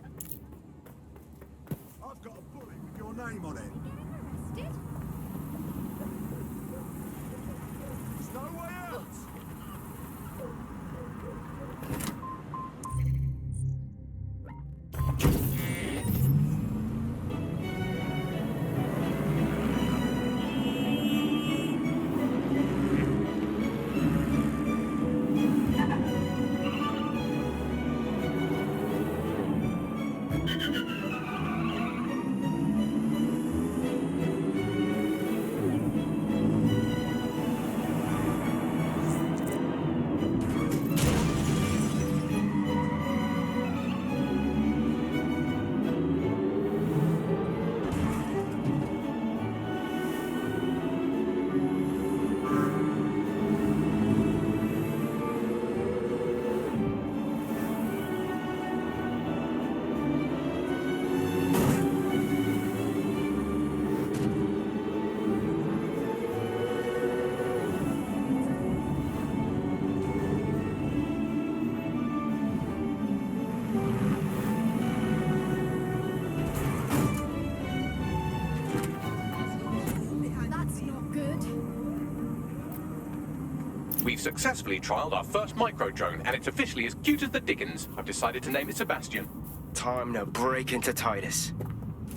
I've got a bullet with your name on it. There's no way out. We've successfully trialed our first micro-drone, and it's officially as cute as the dickens. I've decided to name it Sebastian. Time to break into Titus.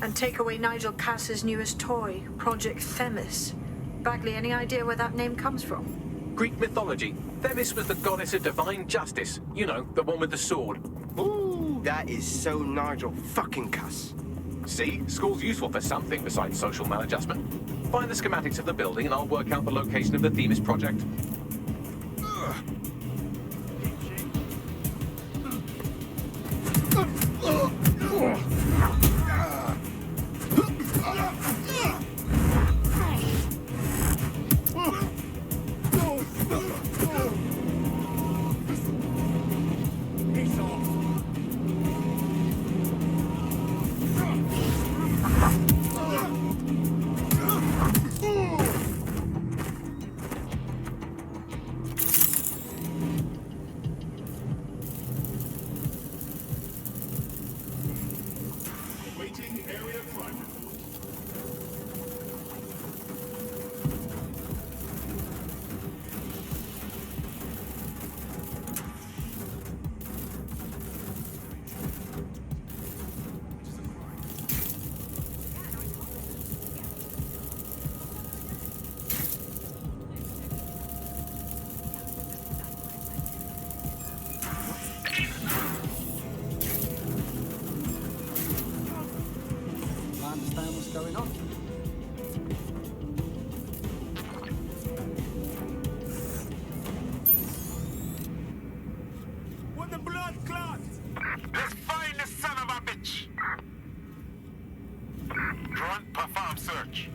And take away Nigel Cass's newest toy, Project Themis. Bagley, any idea where that name comes from? Greek mythology. Themis was the goddess of divine justice. You know, the one with the sword. Ooh, that is so Nigel fucking Cass. See? School's useful for something besides social maladjustment. Find the schematics of the building and I'll work out the location of the Themis project. Going on. What the blood clot? Let's find the son of a bitch. Drone, perform search.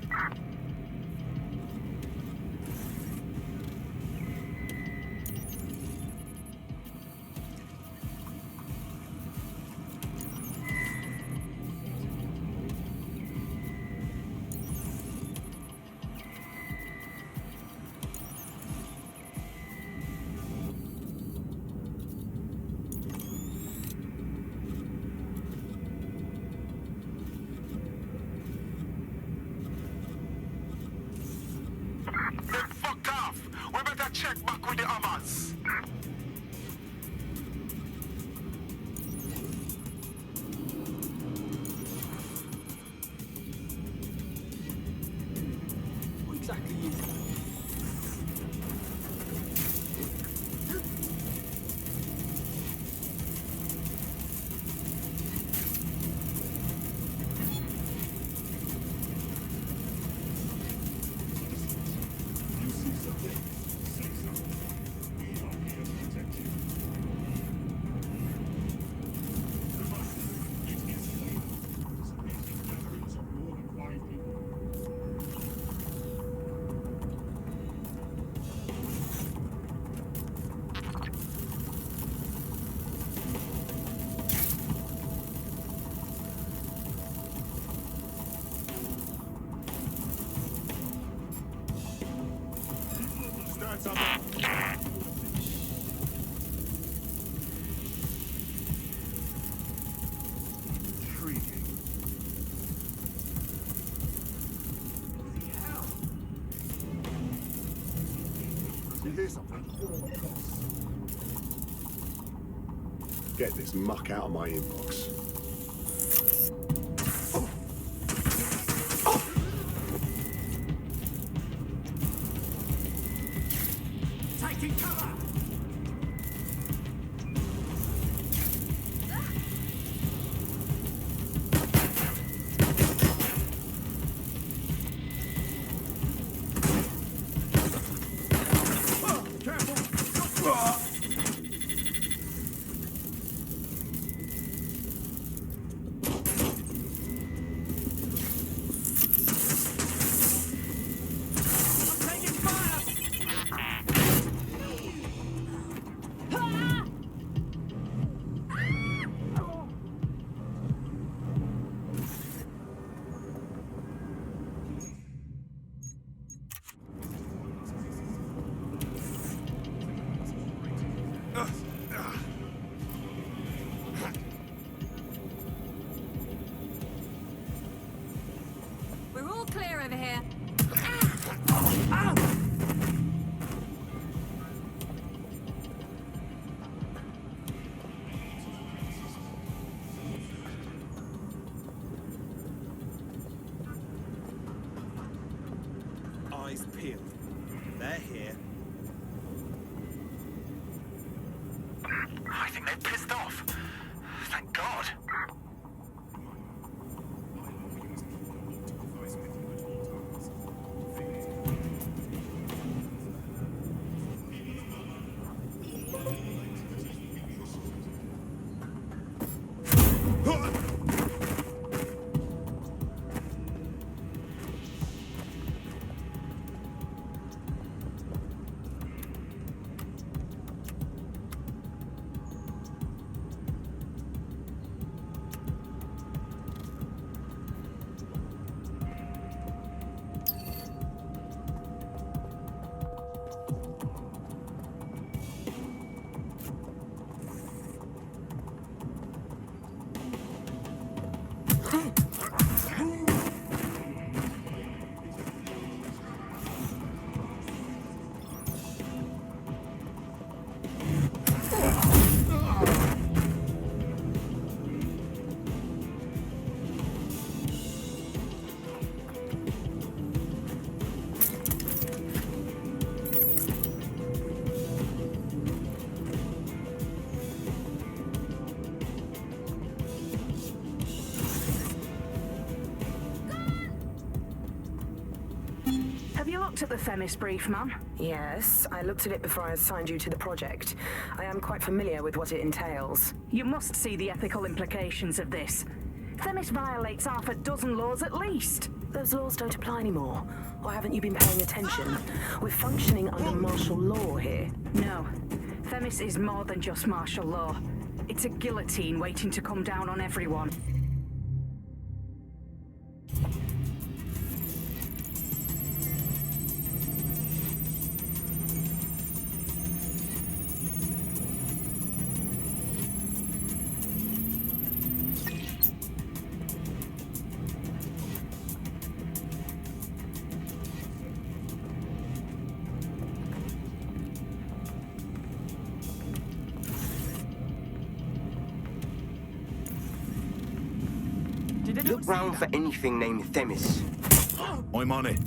Then fuck off. We better check back with the others. find something. Intriguing. You hear something? Get this muck out of my inbox. Taking cover! We're all clear over here. Eyes peeled. They're here. I think they've pissed off. Thank God. Have you looked at the Themis brief, ma'am? Yes, I looked at it before I assigned you to the project. I am quite familiar with what it entails. You must see the ethical implications of this. Themis violates half a dozen laws at least. Those laws don't apply anymore. Or haven't you been paying attention? We're functioning under martial law here. No. Themis is more than just martial law. It's a guillotine waiting to come down on everyone. Look round for anything named Themis. I'm on it.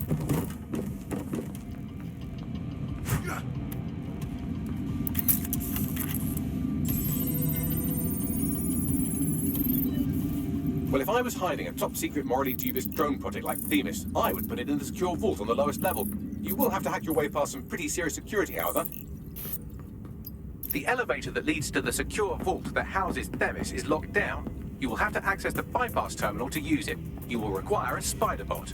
Well, if I was hiding a top-secret, morally dubious drone project like Themis, I would put it in the secure vault on the lowest level. You will have to hack your way past some pretty serious security, however. The elevator that leads to the secure vault that houses Themis is locked down. You will have to access the bypass terminal to use it. You will require a spider bot.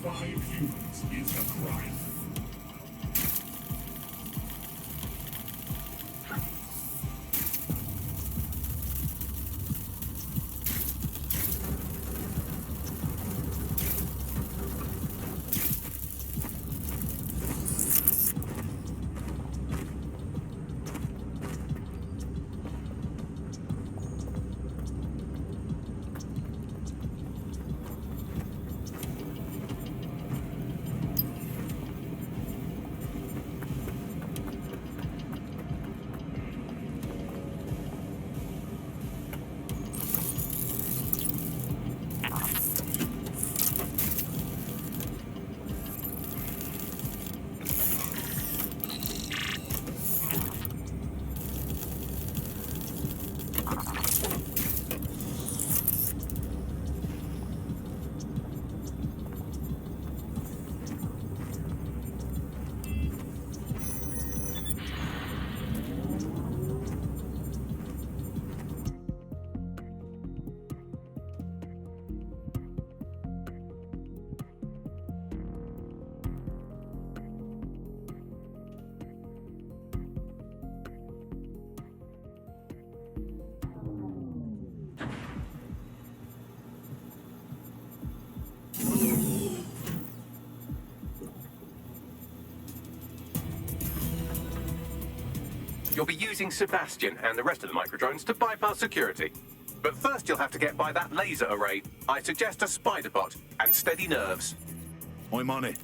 5 humans is a crime. You'll be using Sebastian and the rest of the microdrones to bypass security. But first you'll have to get by that laser array. I suggest a spider bot and steady nerves. I'm on it.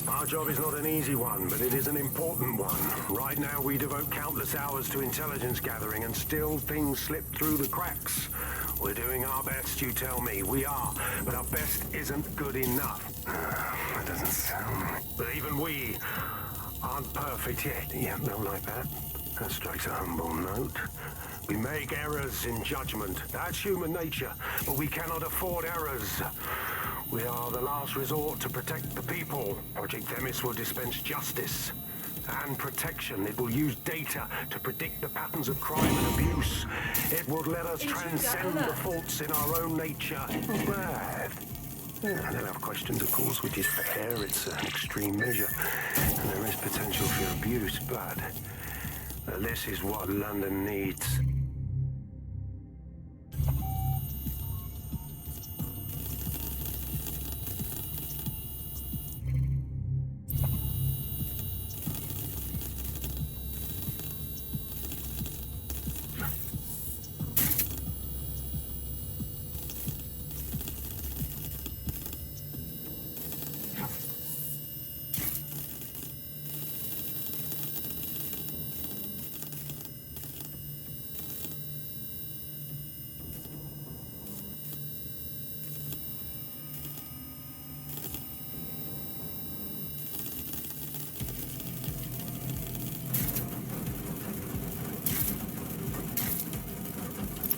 Our job is not an easy one, but it is an important one. Right now, we devote countless hours to intelligence gathering, and still things slip through the cracks. We're doing our best, you tell me. We are, but our best isn't good enough. That doesn't sound right. But even we aren't perfect yet. Yeah, don't like that. That strikes a humble note. We make errors in judgment. That's human nature, but we cannot afford errors. We are the last resort to protect the people. Project Themis will dispense justice and protection. It will use data to predict the patterns of crime and abuse. It would let us transcend the faults in our own nature. Bad. Yeah, they'll have questions, of course, which is fair. It's an extreme measure, and there is potential for abuse, but this is what London needs.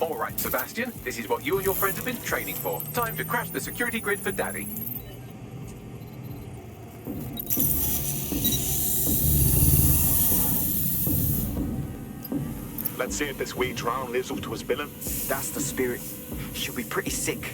All right, Sebastian, this is what you and your friends have been training for. Time to crash the security grid for Daddy. Let's see if this wee drone lives up to his billing. That's the spirit. She'll be pretty sick.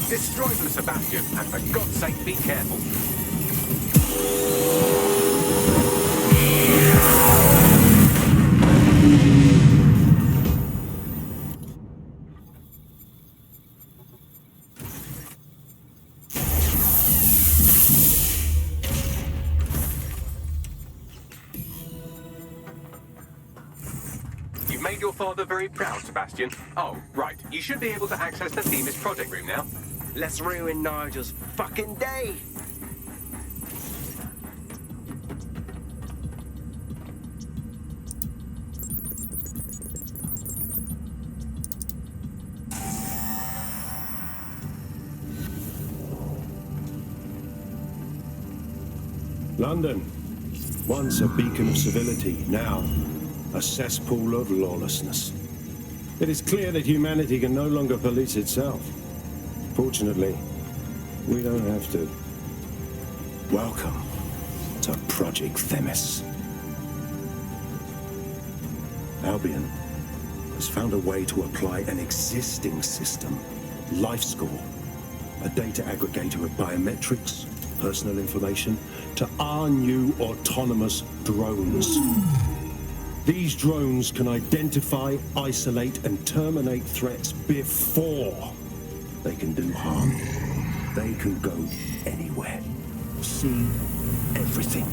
Destroy them, Sebastian, and for God's sake, be careful. You've made your father very proud, Sebastian. Oh, right. You should be able to access the Themis project room now. Let's ruin Nigel's fucking day. London, once a beacon of civility, now a cesspool of lawlessness. It is clear that humanity can no longer police itself. Fortunately, we don't have to. Welcome to Project Themis. Albion has found a way to apply an existing system, LifeScore, a data aggregator of biometrics, personal information, to our new autonomous drones. These drones can identify, isolate, and terminate threats before they can do harm. They can go anywhere, see everything.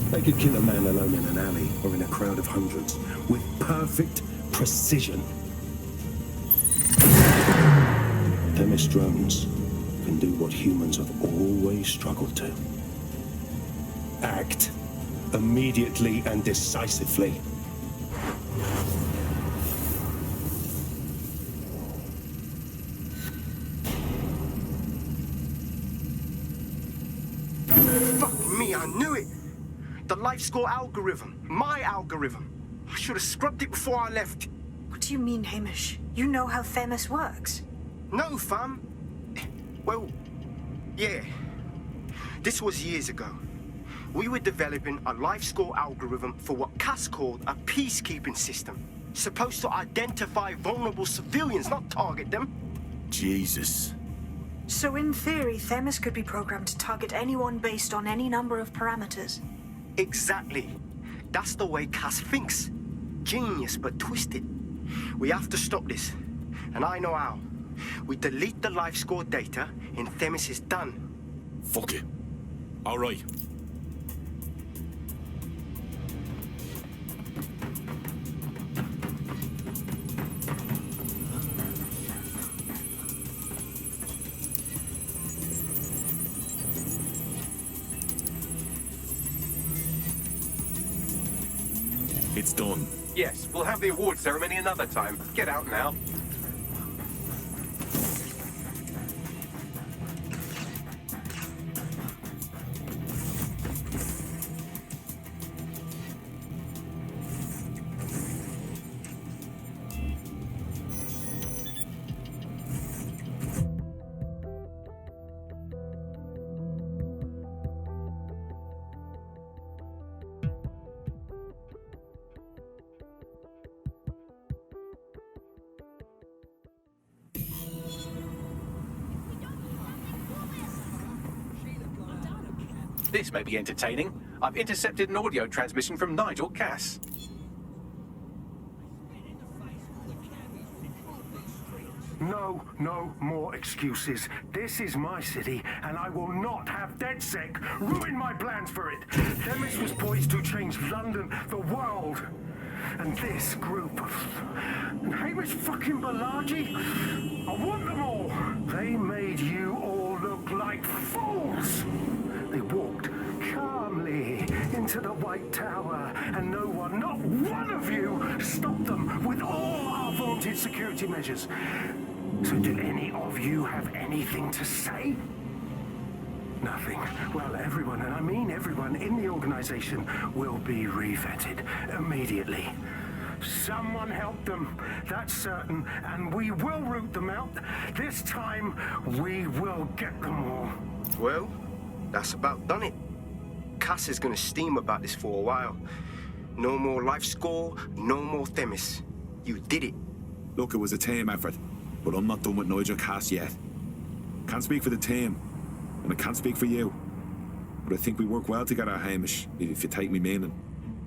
They could kill a man alone in an alley or in a crowd of hundreds with perfect precision. Themis drones can do what humans have always struggled to. Act immediately and decisively. Fuck me, I knew it. The LifeScore algorithm. My algorithm. I should have scrubbed it before I left. What do you mean, Hamish? You know how Themis works. No, fam. Well, yeah. This was years ago. We were developing a LifeScore algorithm for what Cass called a peacekeeping system. Supposed to identify vulnerable civilians, not target them. Jesus. So in theory, Themis could be programmed to target anyone based on any number of parameters. Exactly. That's the way Cass thinks. Genius, but twisted. We have to stop this. And I know how. We delete the LifeScore data, and Themis is done. Fuck it. All right. It's done. Yes, we'll have the award ceremony another time. Get out now. This may be entertaining. I've intercepted an audio transmission from Nigel Cass. No more excuses. This is my city, and I will not have DedSec ruin my plans for it. Themis was poised to change London, the world. And this group of Hamish fucking Balaji, I want them all. They made you all look like fools. They walked calmly into the White Tower, and no one, not one of you, stopped them with all our vaunted security measures. So do any of you have anything to say? Nothing. Well, everyone, and I mean everyone in the organization, will be revetted immediately. Someone help them, that's certain, and we will root them out. This time, we will get them all. Well, that's about done it. Cass is gonna steam about this for a while. No more LifeScore, no more Themis. You did it. Look, it was a team effort, but I'm not done with Nigel Cass yet. Can't speak for the team, and I can't speak for you. But I think we work well together, Hamish, if you take me meaning.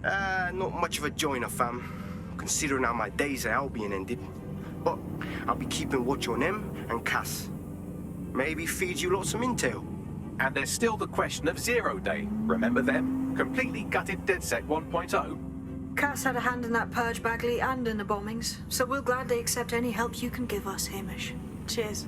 Not much of a joiner, fam. Considering how my days at Albion ended. But I'll be keeping watch on him and Cass. Maybe feed you lots of intel. And there's still the question of Zero Day. Remember them? Completely gutted DedSec 1.0. Cass had a hand in that purge, Bagley, and in the bombings, so we'll gladly accept any help you can give us, Hamish. Cheers.